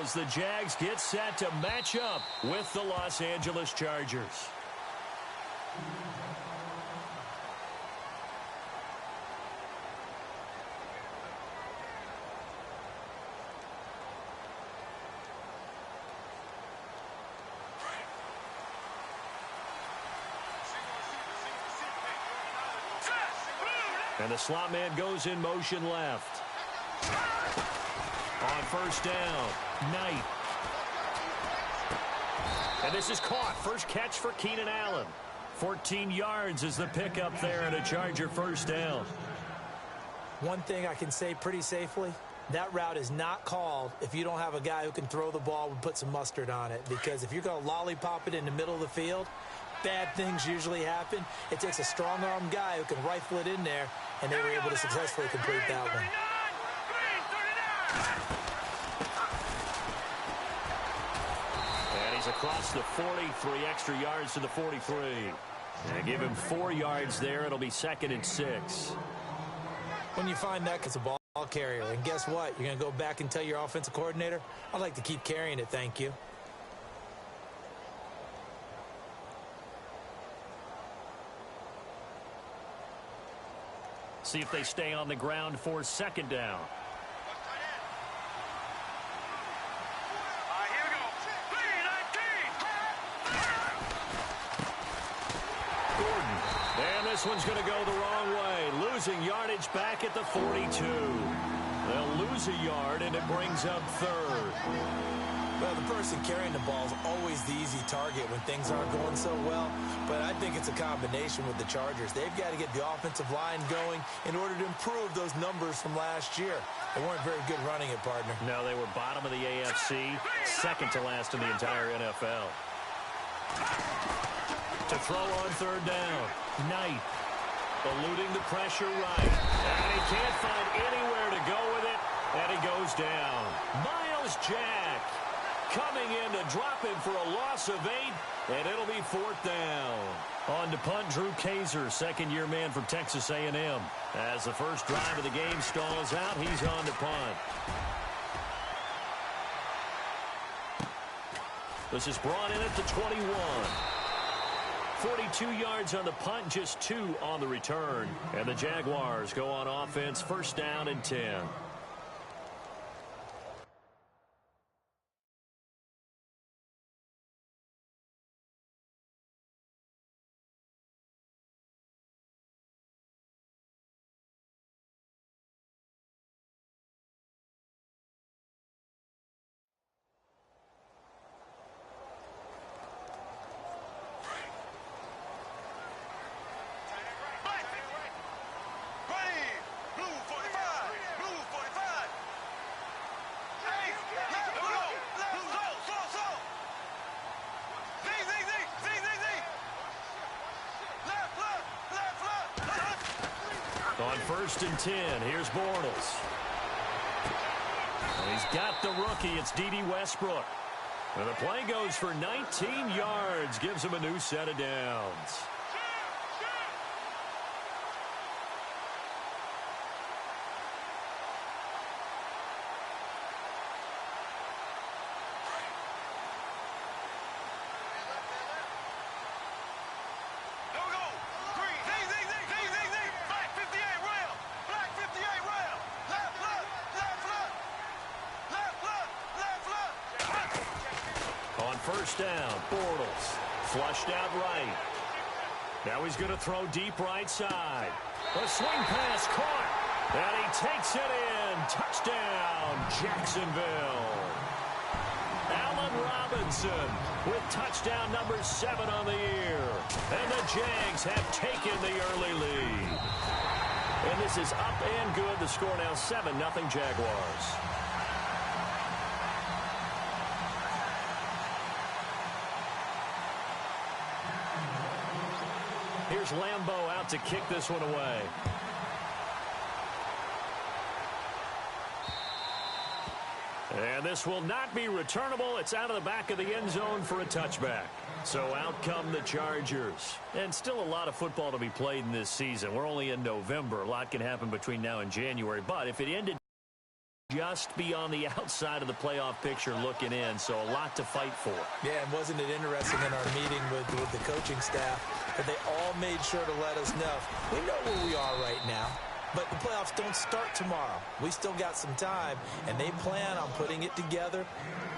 as the Jags get set to match up with the Los Angeles Chargers. And the slot man goes in motion left. On first down, Knight. And this is caught. First catch for Keenan Allen. 14 yards is the pickup there and a Charger first down. One thing I can say pretty safely, that route is not called if you don't have a guy who can throw the ball and put some mustard on it. Because if you're going to lollipop it in the middle of the field, bad things usually happen. It takes a strong-arm guy who can rifle it in there, and they were able to successfully complete that one. And he's across the 43 extra yards to the 43. And give him 4 yards there. It'll be 2nd and 6. When you find that, it's a ball carrier. And guess what? You're going to go back and tell your offensive coordinator, I'd like to keep carrying it, thank you. See if they stay on the ground for 2nd down. Here we go. Gordon. And this one's going to go the wrong way. Losing yardage back at the 42. They'll lose a yard, and it brings up 3rd. Well, the person carrying the ball is always the easy target when things aren't going so well. But I think it's a combination with the Chargers. They've got to get the offensive line going in order to improve those numbers from last year. They weren't very good running it, partner. No, they were bottom of the AFC, 2nd to last in the entire NFL. To throw on 3rd down, Knight. Eluding the pressure right. And he can't find anywhere to go with it. And he goes down. Miles Jack coming in to drop him for a loss of 8, and it'll be 4th down. On to punt, Drew Kaiser, second-year man from Texas A&M. As the first drive of the game stalls out, he's on to punt. This is brought in at the 21. 42 yards on the punt, just 2 on the return. And the Jaguars go on offense, 1st down and 10. On 1st and 10, here's Bortles. And he's got the rookie. It's D.D. Westbrook. And the play goes for 19 yards. Gives him a new set of downs. First down, Bortles. Flushed out right. Now he's going to throw deep right side. A swing pass caught. And he takes it in. Touchdown, Jacksonville. Allen Robinson with touchdown number 7 on the year. And the Jags have taken the early lead. And this is up and good. The score now 7-0 Jaguars. Here's Lambeau out to kick this one away. And this will not be returnable. It's out of the back of the end zone for a touchback. So out come the Chargers. And still a lot of football to be played in this season. We're only in November. A lot can happen between now and January. But if it ended just be on the outside of the playoff picture looking in, so a lot to fight for. Yeah, and wasn't it interesting in our meeting with the coaching staff that they all made sure to let us know, we know where we are right now, but the playoffs don't start tomorrow. We still got some time, and they plan on putting it together,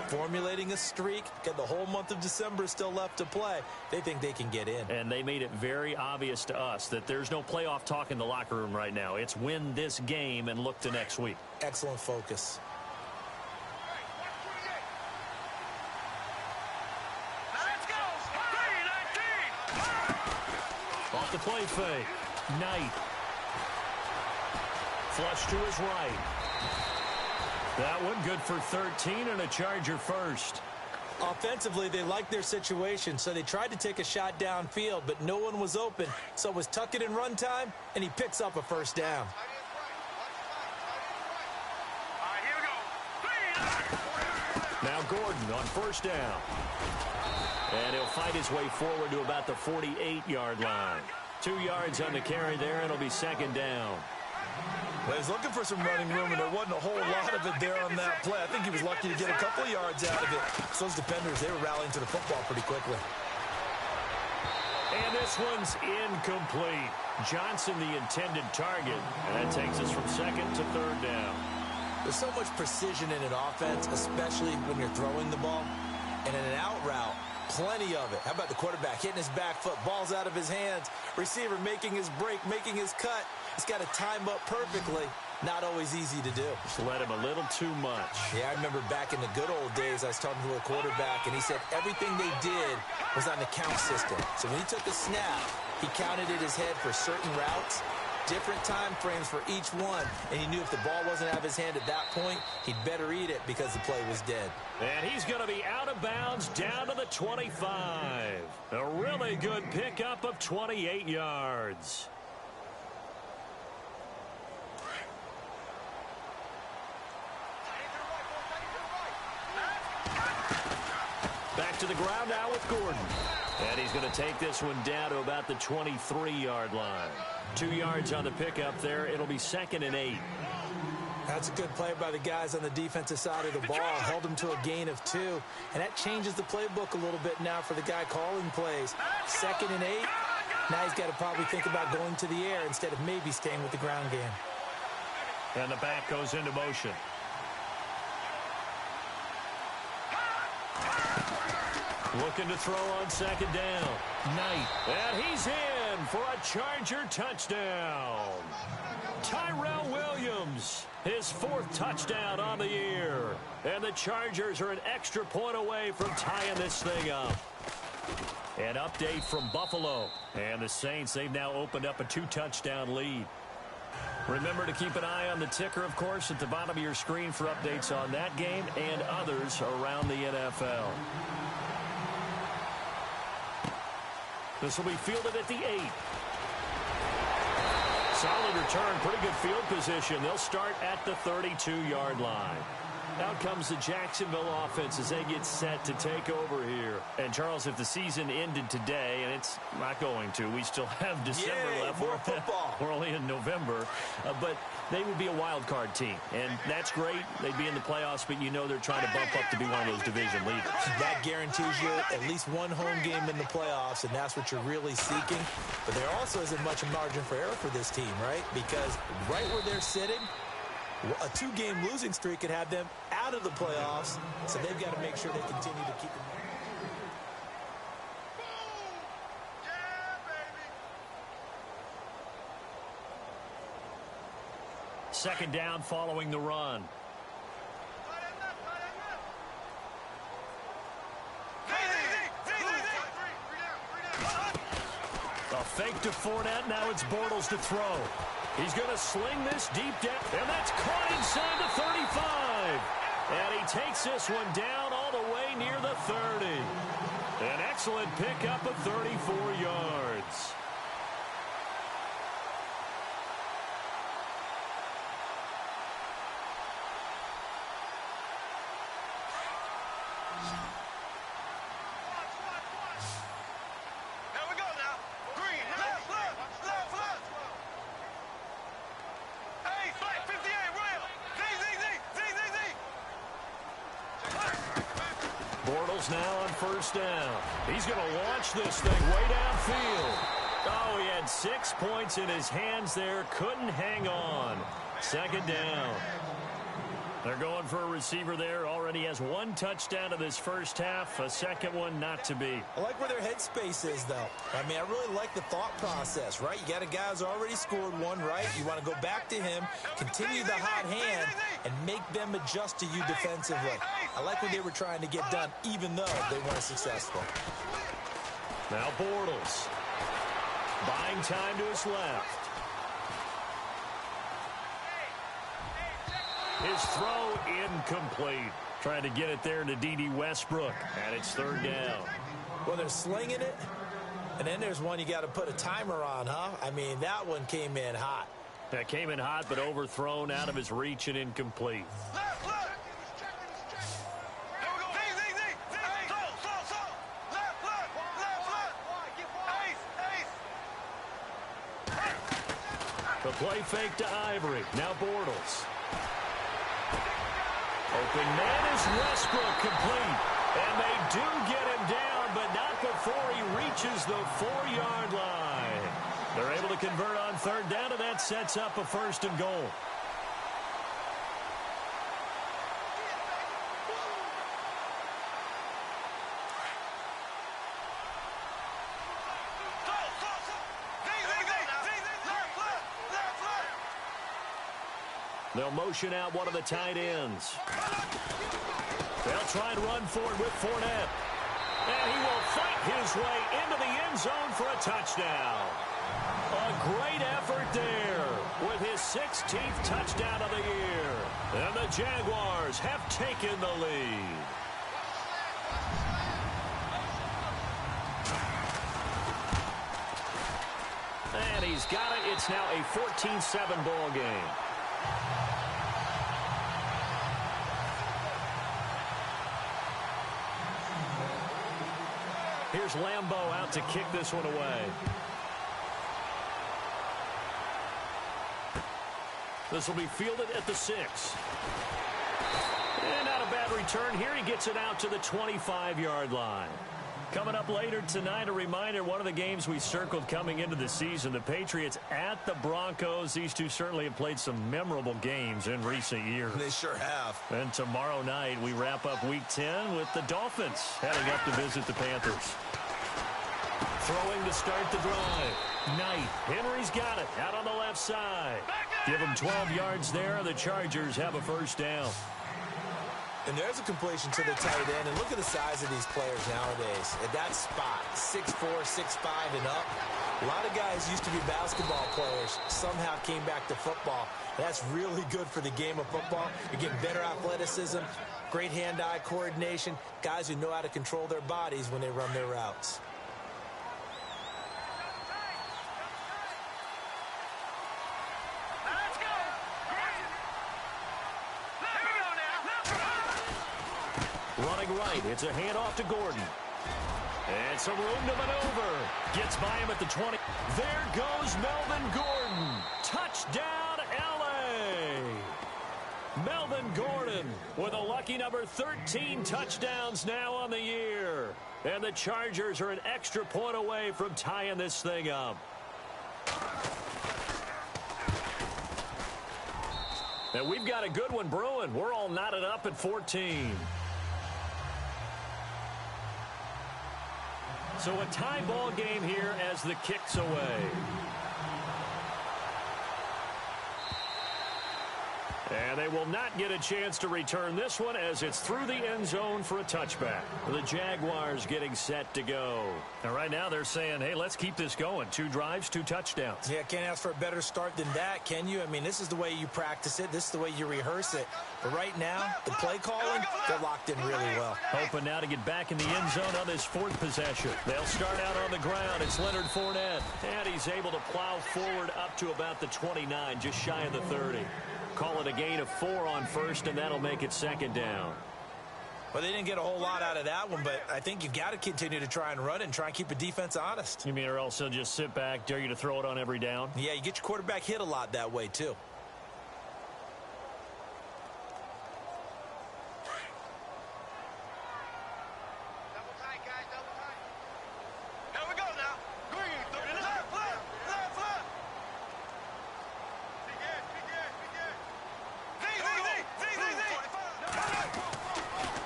formulating a streak. Got the whole month of December still left to play. They think they can get in. And they made it very obvious to us that there's no playoff talk in the locker room right now. It's win this game and look to next week. Excellent focus. Let's go! 3-19! Off the play fake. Knight. Flush to his right. That one good for 13 and a Charger first. Offensively, they liked their situation, so they tried to take a shot downfield, but no one was open. So it was tuck it in run time, and he picks up a first down. All right, here we go. Now Gordon on first down. And he'll fight his way forward to about the 48-yard line. 2 yards on the carry there, and it'll be second down. Well, he was looking for some running room, and there wasn't a whole lot of it there on that play. I think he was lucky to get a couple of yards out of it. So those defenders, they were rallying to the football pretty quickly. And this one's incomplete. Johnson, the intended target. And that takes us from second to third down. There's so much precision in an offense, especially when you're throwing the ball. And in an out route, plenty of it. How about the quarterback hitting his back foot, ball's out of his hands, receiver making his break, making his cut. He's got to time up perfectly. Not always easy to do. Just let him a little too much. Yeah, I remember back in the good old days, I was talking to a quarterback, and he said everything they did was on the count system. So when he took a snap, he counted in his head for certain routes, different time frames for each one, and he knew if the ball wasn't out of his hand at that point, he'd better eat it because the play was dead. And he's going to be out of bounds down to the 25. A really good pickup of 28 yards. Back to the ground now with Gordon. And he's going to take this one down to about the 23-yard line. 2 yards on the pickup there. It'll be second and 8. That's a good play by the guys on the defensive side of the ball. Held him to a gain of 2. And that changes the playbook a little bit now for the guy calling plays. Second and 8. Now he's got to probably think about going to the air instead of maybe staying with the ground game. And the back goes into motion. Looking to throw on second down. Knight. And he's in for a Charger touchdown. Tyrell Williams, his 4th touchdown on the year. And the Chargers are an extra point away from tying this thing up. An update from Buffalo. And the Saints, they've now opened up a 2-touchdown lead. Remember to keep an eye on the ticker, of course, at the bottom of your screen for updates on that game and others around the NFL. This will be fielded at the 8. Solid return, pretty good field position. They'll start at the 32-yard line. Out comes the Jacksonville offense as they get set to take over here. And, Charles, if the season ended today, and it's not going to, we still have December left. More football. We're only in November. But they would be a wild card team. And that's great. They'd be in the playoffs, but you know they're trying to bump up to be one of those division leaders. That guarantees you at least one home game in the playoffs, and that's what you're really seeking. But there also isn't much margin for error for this team, right? Because right where they're sitting, a 2-game losing streak could have them out of the playoffs, so they've got to make sure they continue to keep them. Second down following the run. A fake to Fournette. Now it's Bortles to throw. He's going to sling this deep down, and that's caught inside the 35. And he takes this one down all the way near the 30. An excellent pickup of 34 yards. Bortles now on first down. He's going to launch this thing way downfield. Oh, he had 6 points in his hands there. Couldn't hang on. Second down. They're going for a receiver there. Already has 1 touchdown in this first half. A second one not to be. I like where their headspace is, though. I mean, I really like the thought process, right? You got a guy who's already scored one, right? You want to go back to him, continue the hot hand, and make them adjust to you defensively. I like what they were trying to get done, even though they weren't successful. Now Bortles. Buying time to his left. His throw incomplete. Trying to get it there to D.D. Westbrook. And it's third down. Well, they're slinging it. And then there's one you got to put a timer on, huh? I mean, that one came in hot. That came in hot, but overthrown out of his reach and incomplete. Left, left. Here we go. Left, left. Ace. The play fake to Ivory. Now Bortles. Open man is Westbrook, complete. And they do get him down, but not before he reaches the 4-yard line. They're able to convert on third down, and that sets up a first and goal. They'll motion out one of the tight ends. They'll try and run for it with Fournette. And he will fight his way into the end zone for a touchdown. A great effort there with his 16th touchdown of the year. And the Jaguars have taken the lead. And he's got it. It's now a 14-7 ball game. Here's Lambeau out to kick this one away. This will be fielded at the 6. And not a bad return here. He gets it out to the 25-yard line. Coming up later tonight, a reminder, one of the games we circled coming into the season, the Patriots at the Broncos. These two certainly have played some memorable games in recent years. They sure have. And tomorrow night, we wrap up Week 10 with the Dolphins heading up to visit the Panthers. Throwing to start the drive. Knight. Henry's got it out on the left side. Give him 12 yards there. The Chargers have a first down. And there's a completion to the tight end. And look at the size of these players nowadays. At that spot, 6'4", 6'5", and up. A lot of guys used to be basketball players. Somehow came back to football. And that's really good for the game of football. You're getting better athleticism, great hand-eye coordination, guys who know how to control their bodies when they run their routes. Running right, it's a handoff to Gordon. And some room to maneuver. Gets by him at the 20. There goes Melvin Gordon. Touchdown, L.A. Melvin Gordon with a lucky number 13 touchdowns now on the year. And the Chargers are an extra point away from tying this thing up. And we've got a good one brewing. We're all knotted up at 14. So a tie ball game here as the kick's away. And they will not get a chance to return this one as it's through the end zone for a touchback. The Jaguars getting set to go. And right now they're saying, hey, let's keep this going. 2 drives, 2 touchdowns. Yeah, can't ask for a better start than that, can you? I mean, this is the way you practice it. This is the way you rehearse it. But right now, the play calling, they're locked in really well. Hoping now to get back in the end zone on this 4th possession. They'll start out on the ground. It's Leonard Fournette. And he's able to plow forward up to about the 29, just shy of the 30. Call it a gain of 4 on first, and that'll make it second down. Well, they didn't get a whole lot out of that one, but I think you've got to continue to try and run it and try and keep the defense honest. You mean or else they'll just sit back, dare you to throw it on every down? Yeah, you get your quarterback hit a lot that way, too.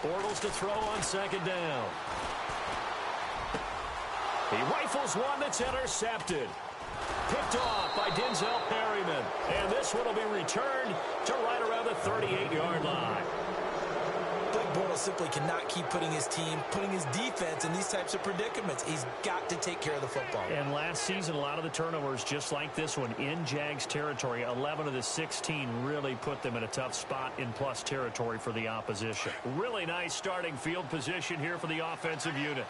Bortles to throw on second down. He rifles one that's intercepted. Picked off by Denzel Perryman. And this one will be returned to right around the 38-yard line. Blake Bortles simply cannot keep putting his defense in these types of predicaments. He's got to take care of the football. And last season, a lot of the turnovers, just like this one, in Jags territory, 11 of the 16 really put them in a tough spot in plus territory for the opposition. Really nice starting field position here for the offensive unit.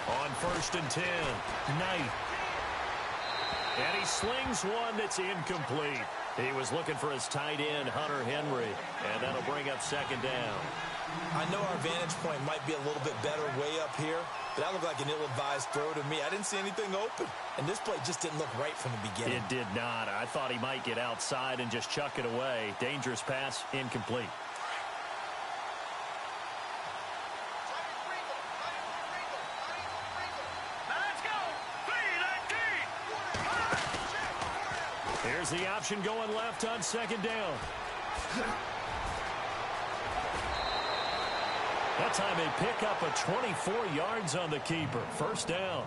On 1st and 10, Knight. And he slings one that's incomplete. He was looking for his tight end, Hunter Henry, and that'll bring up second down. I know our vantage point might be a little bit better way up here, but that looked like an ill-advised throw to me. I didn't see anything open, and this play just didn't look right from the beginning. It did not. I thought he might get outside and just chuck it away. Dangerous pass, incomplete. Here's the option going left on second down. That time they pick up a 24 yards on the keeper. First down.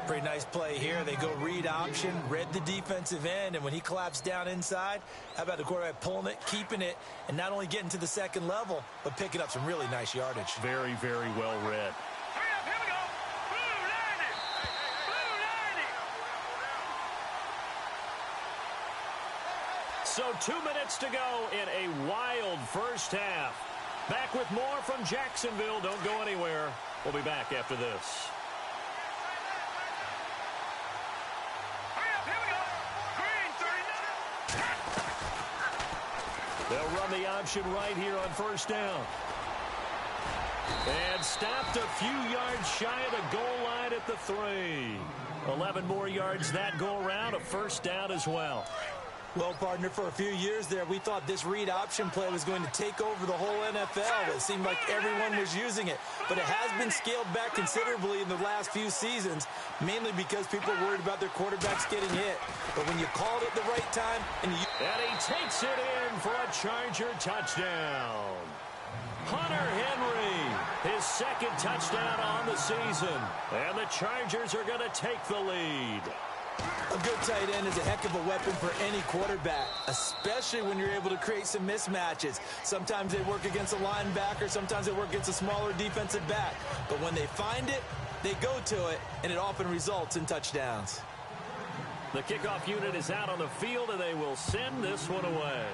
Pretty nice play here. They go read option, read the defensive end, and when he collapsed down inside, how about the quarterback pulling it, keeping it, and not only getting to the second level, but picking up some really nice yardage. Very, very well read. So 2 minutes to go in a wild first half. Back with more from Jacksonville. Don't go anywhere. We'll be back after this. They'll run the option right here on first down. And stopped a few yards shy of the goal line at the 3. 11 more yards that go around. A first down as well. Well, partner, for a few years there, we thought this read option play was going to take over the whole NFL. It seemed like everyone was using it. But it has been scaled back considerably in the last few seasons, mainly because people are worried about their quarterbacks getting hit. But when you called it the right time, and he takes it in for a Charger touchdown. Hunter Henry, his second touchdown on the season. And the Chargers are going to take the lead. A good tight end is a heck of a weapon for any quarterback, especially when you're able to create some mismatches. Sometimes they work against a linebacker, sometimes they work against a smaller defensive back. But when they find it, they go to it, and it often results in touchdowns. The kickoff unit is out on the field, and they will send this one away.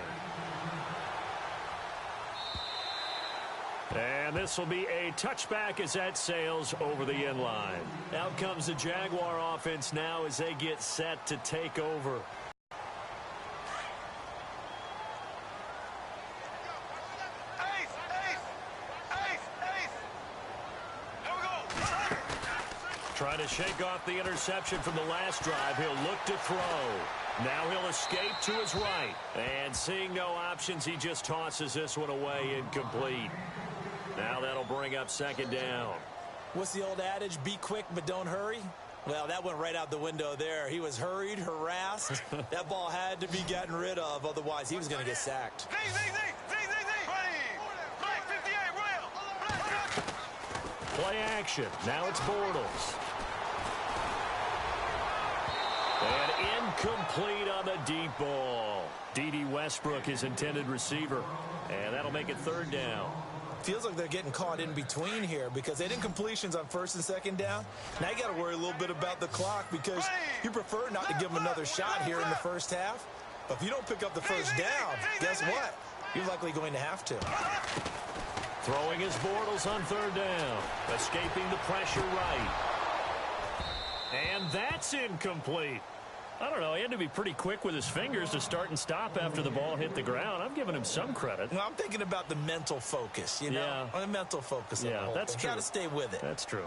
And this will be a touchback as that sails over the end line. Out comes the Jaguar offense now as they get set to take over. Trying to shake off the interception from the last drive. He'll look to throw. Now he'll escape to his right. And seeing no options, he just tosses this one away, incomplete. Now that'll bring up second down. What's the old adage? Be quick, but don't hurry. Well, that went right out the window there. He was hurried, harassed. That ball had to be gotten rid of. Otherwise, he was going to get sacked. Play action. Now it's Bortles. And incomplete on the deep ball. D.D. Westbrook, his intended receiver. And that'll make it third down. Feels like they're getting caught in between here because they did incompletions on first and second down. Now you got to worry a little bit about the clock because you prefer not to give them another shot here in the first half. But if you don't pick up the first down, guess what? You're likely going to have to. Throwing his Bortles on third down. Escaping the pressure right. And that's incomplete. I don't know. He had to be pretty quick with his fingers to start and stop after the ball hit the ground. I'm giving him some credit. Well, I'm thinking about the mental focus, you know? Yeah. On the mental focus. Yeah, that's true. Got to stay with it. That's true.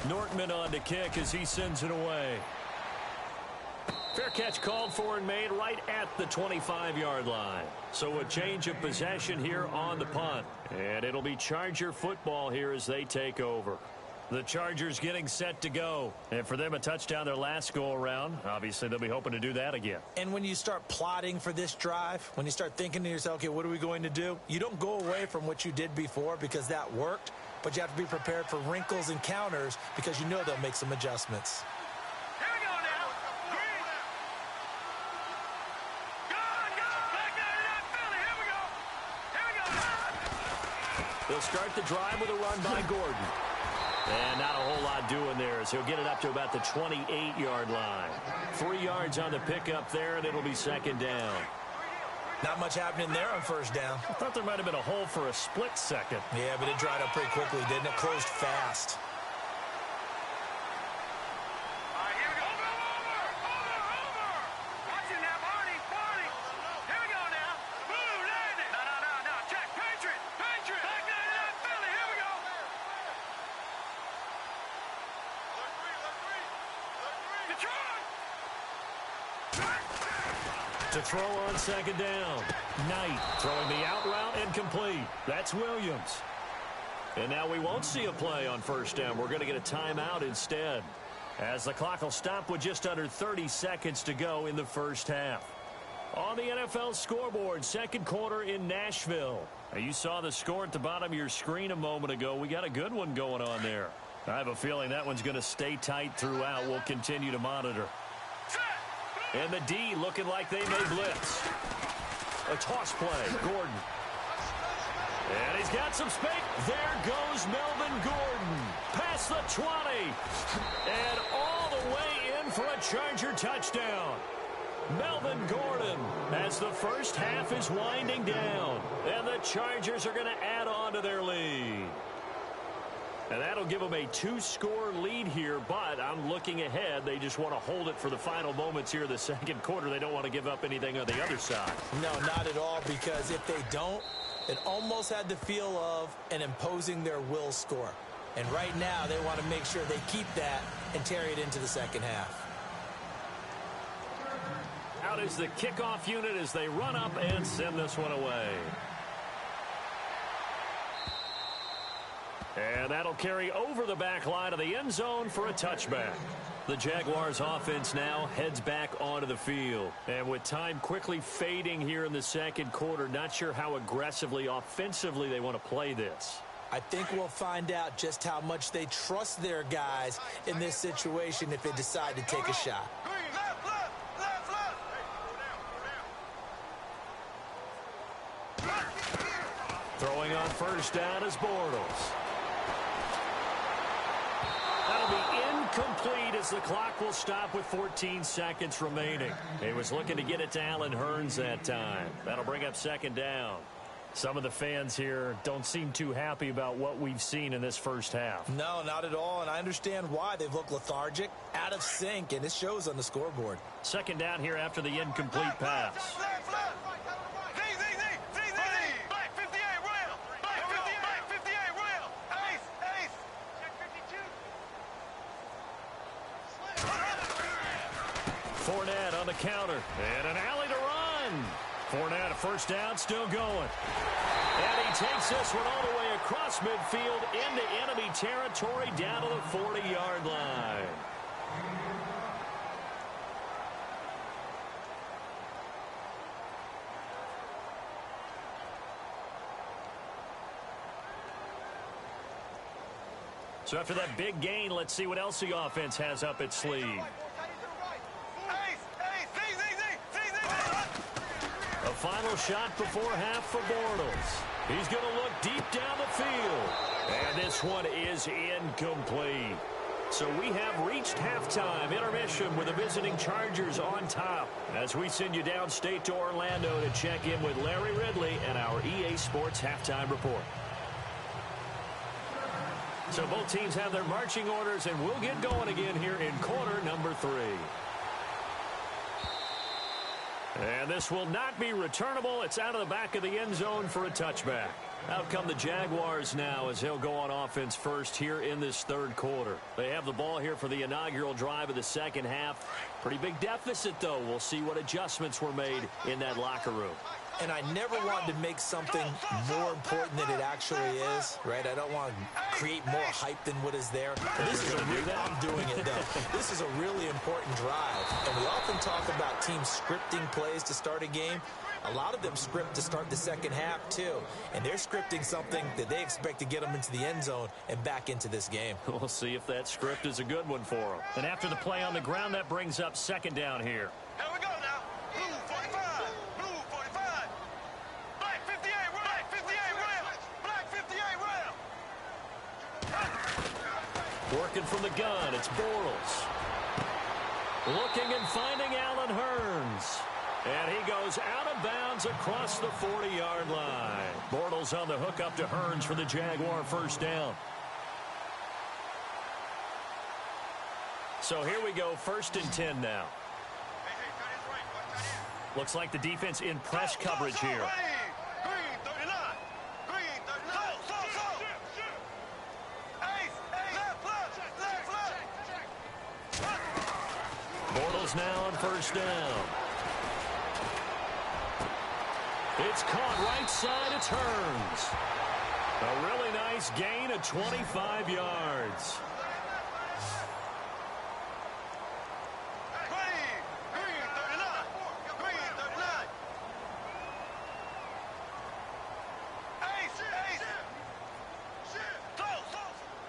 Nortman on to kick as he sends it away. Fair catch called for and made right at the 25-yard line. So a change of possession here on the punt. And it'll be Charger football here as they take over. The Chargers getting set to go. And for them, a touchdown their last go-around. Obviously, they'll be hoping to do that again. And when you start plotting for this drive, when you start thinking to yourself, okay, what are we going to do? You don't go away from what you did before because that worked, but you have to be prepared for wrinkles and counters because you know they'll make some adjustments. Here we go now. Green. Go. Back there in that Philly. Here we go. Here we go now. They'll start the drive with a run by Gordon. And not a whole lot doing there as he'll get it up to about the 28-yard line. 3 yards on the pickup there, and it'll be second down. Not much happening there on first down. I thought there might have been a hole for a split second. Yeah, but it dried up pretty quickly, didn't it? Closed fast. All right, here we go. Over. Watch it now, Barney. Here we go now. Boom, land it. No. Check. Patriot. Back there in that Philly. Here we go. Detroit. To throw on second down. Knight throwing the out route and complete. That's Williams. And now we won't see a play on first down. We're going to get a timeout instead, as the clock will stop with just under 30 seconds to go in the first half. On the NFL scoreboard, second quarter in Nashville. Now, you saw the score at the bottom of your screen a moment ago. We got a good one going on there. I have a feeling that one's going to stay tight throughout. We'll continue to monitor. And the D looking like they may blitz. A toss play, Gordon. And he's got some space. There goes Melvin Gordon. Past the 20. And all the way in for a Charger touchdown. Melvin Gordon, as the first half is winding down. And the Chargers are going to add on to their lead. And that'll give them a 2-score lead here, but I'm looking ahead. They just want to hold it for the final moments here of the second quarter. They don't want to give up anything on the other side. No, not at all, because if they don't, it almost had the feel of an imposing their will score. And right now, they want to make sure they keep that and carry it into the second half. Out is the kickoff unit as they run up and send this one away. And that'll carry over the back line of the end zone for a touchback. The Jaguars offense now heads back onto the field. And with time quickly fading here in the second quarter, not sure how aggressively, offensively they want to play this. I think we'll find out just how much they trust their guys in this situation if they decide to take a shot. Throwing on first down is Bortles. That'll be incomplete as the clock will stop with 14 seconds remaining. He was looking to get it to Allen Hurns that time. That'll bring up second down. Some of the fans here don't seem too happy about what we've seen in this first half. No, not at all, and I understand why. They've looked lethargic, out of sync, and it shows on the scoreboard. Second down here after the incomplete pass. Fournette on the counter, and an alley to run. Fournette, a first down, still going. And he takes this one all the way across midfield into enemy territory down to the 40-yard line. So after that big gain, let's see what else the offense has up its sleeve. A final shot before half for Bortles. He's going to look deep down the field. And this one is incomplete. So we have reached halftime intermission with the visiting Chargers on top, as we send you downstate to Orlando to check in with Larry Ridley and our EA Sports Halftime Report. So both teams have their marching orders, and we'll get going again here in quarter number 3. And this will not be returnable. It's out of the back of the end zone for a touchback. Out come the Jaguars now as they'll go on offense first here in this third quarter. They have the ball here for the inaugural drive of the second half. Pretty big deficit, though. We'll see what adjustments were made in that locker room. and I never want to make something more important than it actually is, right? I don't want to create more hype than what is there. But this is I'm doing it, though. This is a really important drive, and we often talk about teams scripting plays to start a game. A lot of them script to start the second half, too. And they're scripting something that they expect to get them into the end zone and back into this game. We'll see if that script is a good one for them. And after the play on the ground, that brings up second down here. Here we go now. Blue 45. Blue 45. Black 58 round. Black 58 round. Black 58 round. Working from the gun, it's Bortles. Looking and finding Allen Hurns. And he goes out of bounds across the 40-yard line. Bortles on the hook up to Hurns for the Jaguar first down. So here we go, 1st and 10 now. Looks like the defense in press coverage here. Green 39. Green 39. Left. Bortles now on first down. It's caught right side. It's Hurns. A really nice gain of 25 yards. Green 39. Green 39. Ace.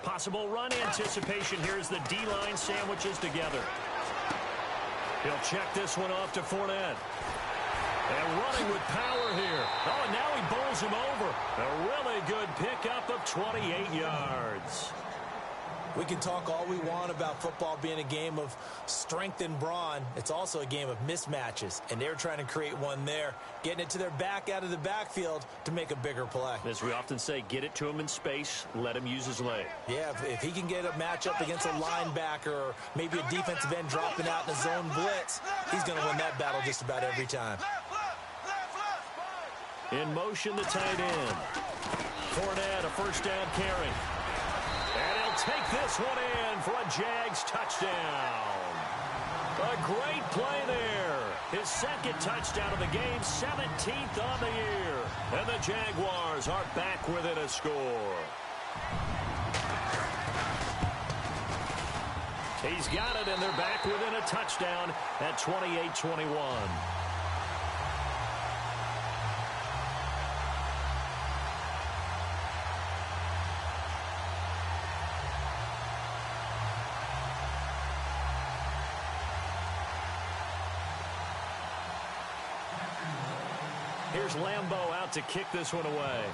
Possible run anticipation here as the D-line sandwiches together. He'll check this one off to Fournette. And running with power here. Oh, and now he bowls him over. A really good pickup of 28 yards. We can talk all we want about football being a game of strength and brawn. It's also a game of mismatches, and they're trying to create one there, getting it to their back out of the backfield to make a bigger play. As we often say, get it to him in space, let him use his leg. Yeah, if he can get a matchup against a linebacker or maybe a defensive end dropping out in a zone blitz, he's going to win that battle just about every time. In motion, the tight end. Fournette, a first down carry. And he'll take this one in for a Jags touchdown. A great play there. His second touchdown of the game, 17th on the year. And the Jaguars are back within a score. He's got it, and they're back within a touchdown at 28-21. Here's Lambeau out to kick this one away.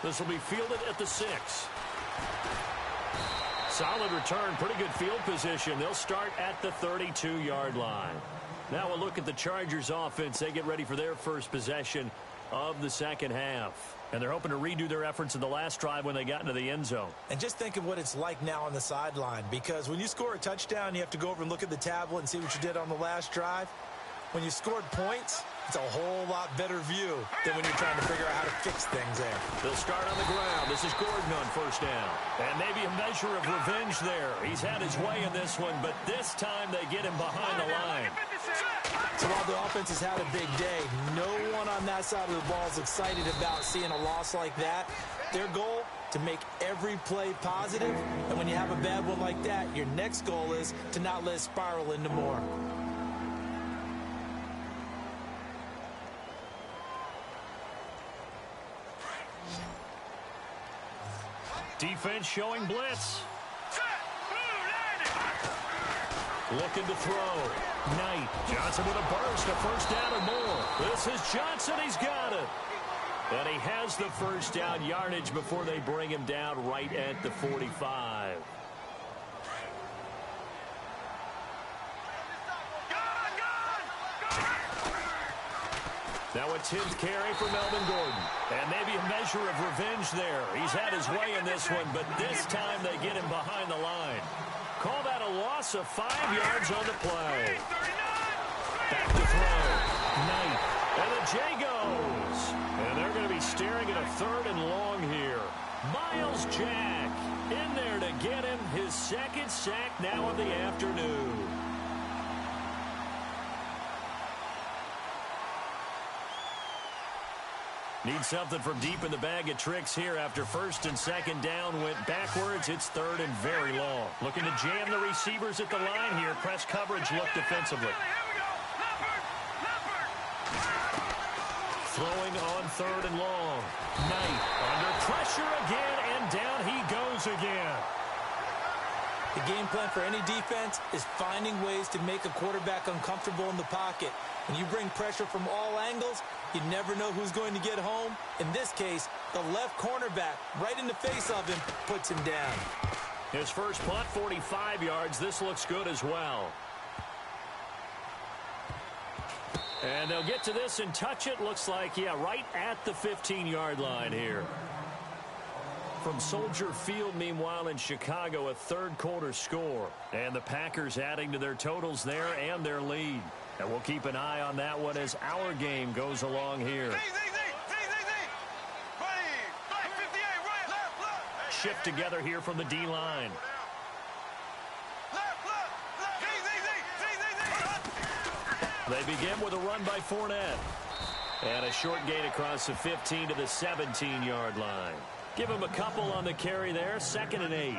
This will be fielded at the 6. Solid return, pretty good field position. They'll start at the 32-yard line. Now we'll look at the Chargers offense. They get ready for their first possession of the second half. And they're hoping to redo their efforts in the last drive when they got into the end zone. And just think of what it's like now on the sideline, because when you score a touchdown, you have to go over and look at the tablet and see what you did on the last drive. When you scored points, it's a whole lot better view than when you're trying to figure out how to fix things there. They'll start on the ground. This is Gordon on first down. And maybe a measure of revenge there. He's had his way in this one, but this time they get him behind the line. So while the offense has had a big day, no one on that side of the ball is excited about seeing a loss like that. Their goal, to make every play positive. And when you have a bad one like that, your next goal is to not let it spiral into more. Defense showing blitz. Looking to throw. Knight. Johnson with a burst, a first down or more. This is Johnson. He's got it. And he has the first down yardage before they bring him down right at the 45. Now a 10th carry for Melvin Gordon. And maybe a measure of revenge there. He's had his way in this one, but this time they get him behind the line. Call that a loss of 5 yards on the play. Back to throw. Knight. And the J goes. And they're going to be staring at a 3rd and long here. Miles Jack in there to get him his second sack now of the afternoon. Need something from deep in the bag of tricks here after first and second down went backwards. It's third and very long. Looking to jam the receivers at the line here. Press coverage look defensively. Throwing on third and long. Knight under pressure again, and down he goes again. The game plan for any defense is finding ways to make a quarterback uncomfortable in the pocket. When you bring pressure from all angles, you never know who's going to get home. In this case, the left cornerback, right in the face of him, puts him down. His first punt, 45 yards. This looks good as well. And they'll get to this and touch it. Looks like, yeah, right at the 15-yard line here. From Soldier Field, meanwhile, in Chicago, a third-quarter score. And the Packers adding to their totals there and their lead. And we'll keep an eye on that one as our game goes along here. Shift together here from the D-line. They begin with a run by Fournette. And a short gain across the 15 to the 17-yard line. Give him a couple on the carry there, 2nd and 8.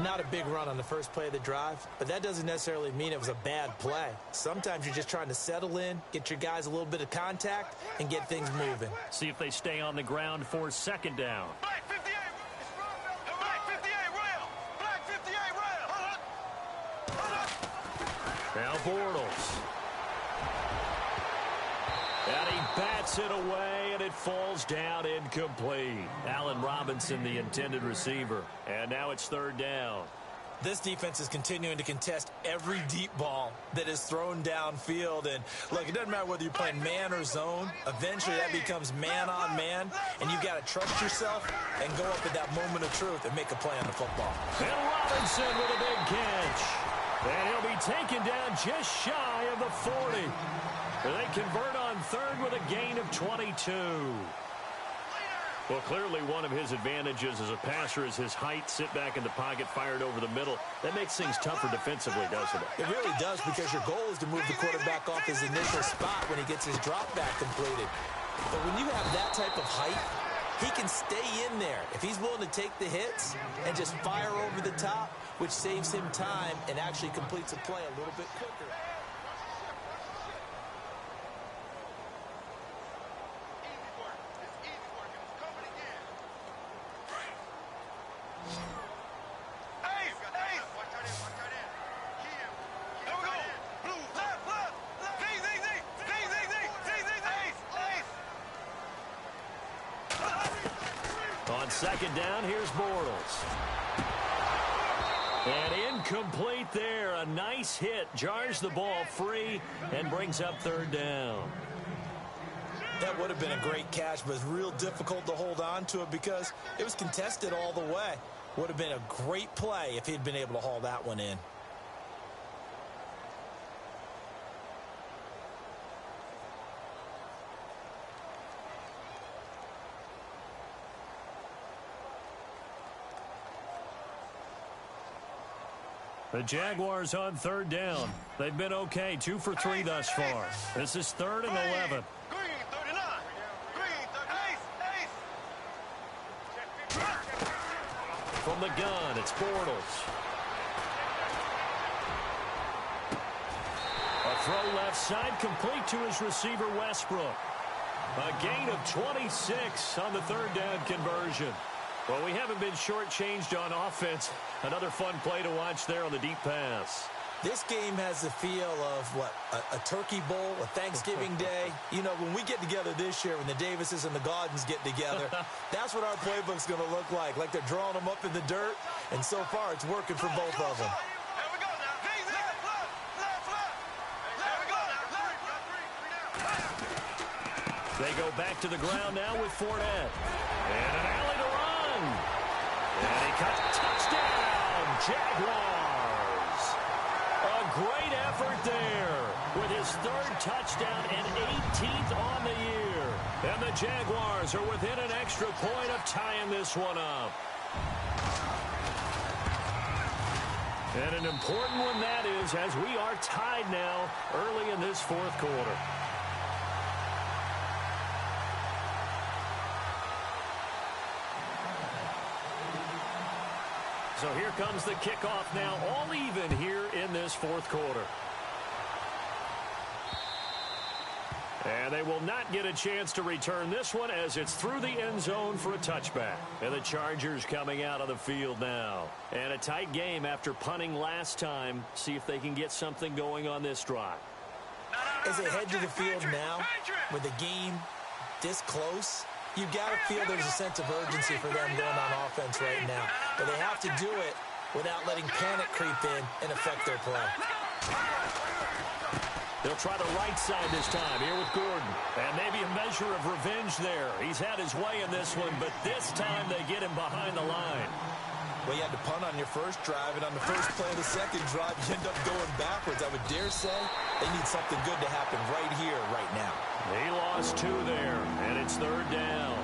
Not a big run on the first play of the drive, but that doesn't necessarily mean it was a bad play. Sometimes you're just trying to settle in, get your guys a little bit of contact, and get things moving. See if they stay on the ground for 2nd down. Black 58 rail. Black 58 rail. Now Bortles. And he bats it away, and it falls down incomplete. Allen Robinson, the intended receiver. And now it's 3rd down. This defense is continuing to contest every deep ball that is thrown downfield. And, look, it doesn't matter whether you're playing man or zone. Eventually, that becomes man on man, and you've got to trust yourself and go up at that moment of truth and make a play on the football. And Robinson with a big catch. And he'll be taken down just shy of the 40. They convert on 3rd with a gain of 22. Well, clearly one of his advantages as a passer is his height. Sit back in the pocket, fired over the middle. That makes things tougher defensively, doesn't it? It really does, because your goal is to move the quarterback off his initial spot when he gets his drop back completed. But when you have that type of height, he can stay in there if he's willing to take the hits and just fire over the top, which saves him time and actually completes a play a little bit quicker. On 2nd down, here's Bortles. And incomplete there. A nice hit. Jars the ball free and brings up 3rd down. That would have been a great catch, but it's real difficult to hold on to it because it was contested all the way. Would have been a great play if he'd been able to haul that one in. The Jaguars on 3rd down. They've been okay, 2 for 3 thus far. This is 3rd and 11. Green 39. Green 38. From the gun, it's Bortles. A throw left side, complete to his receiver, Westbrook. A gain of 26 on the 3rd down conversion. Well, we haven't been shortchanged on offense. Another fun play to watch there on the deep pass. This game has the feel of, what, a turkey bowl, a Thanksgiving day. You know, when we get together this year, when the Davises and the Gaudens get together, that's what our playbook's going to look like they're drawing them up in the dirt, and so far it's working for both of them. They go back to the ground now with Fournette. And an alley to run. And he cuts. Touchdown, Jaguars. A great effort there with his 3rd touchdown and 18th on the year. And the Jaguars are within an extra point of tying this one up. And an important one that is, as we are tied now early in this 4th quarter. So here comes the kickoff now, all even here in this fourth quarter. And they will not get a chance to return this one as it's through the end zone for a touchback. And the Chargers coming out of the field now. And a tight game after punting last time. See if they can get something going on this drive. As they head to the field now, with the game this close, you've got to feel there's a sense of urgency for them going on offense right now. But they have to do it without letting panic creep in and affect their play. They'll try the right side this time, here with Gordon. And maybe a measure of revenge there. He's had his way in this one, but this time they get him behind the line. Well, you had to punt on your first drive, and on the first play of the second drive, you end up going backwards. I would dare say they need something good to happen right here, right now. He lost 2 there, and it's third down.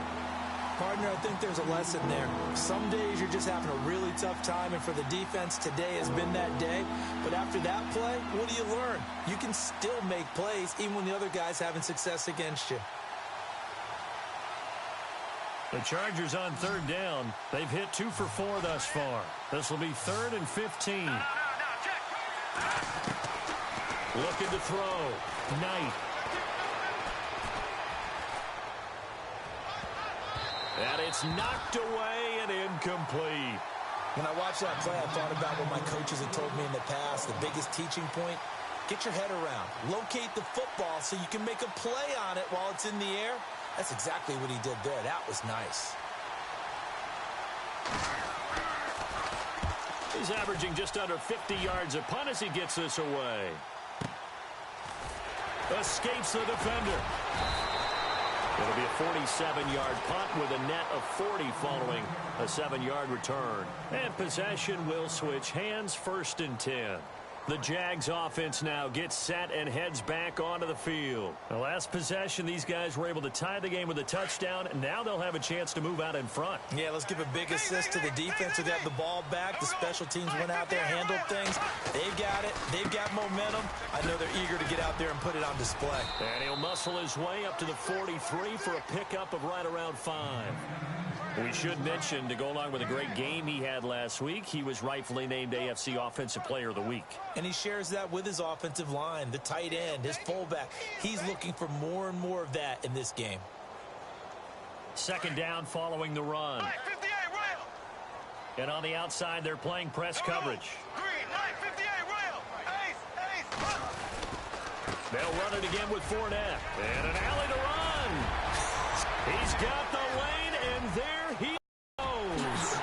Partner, I think there's a lesson there. Some days you're just having a really tough time, and for the defense, today has been that day. But after that play, what do you learn? You can still make plays even when the other guy's having success against you. The Chargers on third down. They've hit 2 for 4 thus far. This will be 3rd and 15. Looking to throw. Knight. And it's knocked away and incomplete. When I watched that play, I thought about what my coaches had told me in the past. The biggest teaching point, get your head around. Locate the football so you can make a play on it while it's in the air. That's exactly what he did there. That was nice. He's averaging just under 50 yards a punt as he gets this away. Escapes the defender. It'll be a 47-yard punt with a net of 40 following a 7-yard return. And possession will switch hands, 1st and 10. The Jags offense now gets set and heads back onto the field. The last possession, these guys were able to tie the game with a touchdown, and now they'll have a chance to move out in front. Yeah, let's give a big assist to the defense who got the ball back. The special teams went out there, handled things. They've got it. They've got momentum. I know they're eager to get out there and put it on display. And he'll muscle his way up to the 43 for a pickup of right around 5. We should mention, to go along with a great game he had last week, he was rightfully named AFC Offensive Player of the Week. And he shares that with his offensive line, the tight end, his fullback. He's looking for more and more of that in this game. 2nd down following the run. And on the outside, they're playing press coverage. They'll run it again with Fournette. And an alley to run. He's got the lane, and there he goes.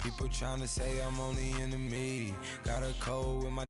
People trying to say I'm only enemy. Got a cold with my